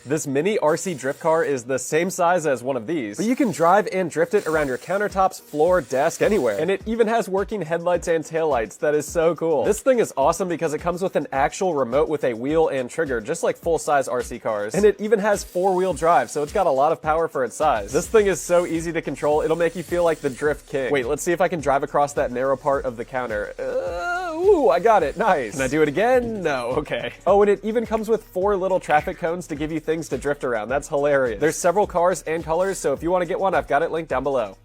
This mini RC drift car is the same size as one of these, but you can drive and drift it around your countertops, floor, desk, anywhere. And it even has working headlights and taillights. That is so cool. This thing is awesome because it comes with an actual remote with a wheel and trigger, just like full-size RC cars. And it even has four-wheel drive, so it's got a lot of power for its size. This thing is so easy to control, it'll make you feel like the drift king. Wait, let's see if I can drive across that narrow part of the counter. Ooh, I got it. Nice. Can I do it again? No. Okay. Oh, and it even comes with 4 little traffic cones to give you things to drift around. That's hilarious. There's several cars and colors, so if you want to get one, I've got it linked down below.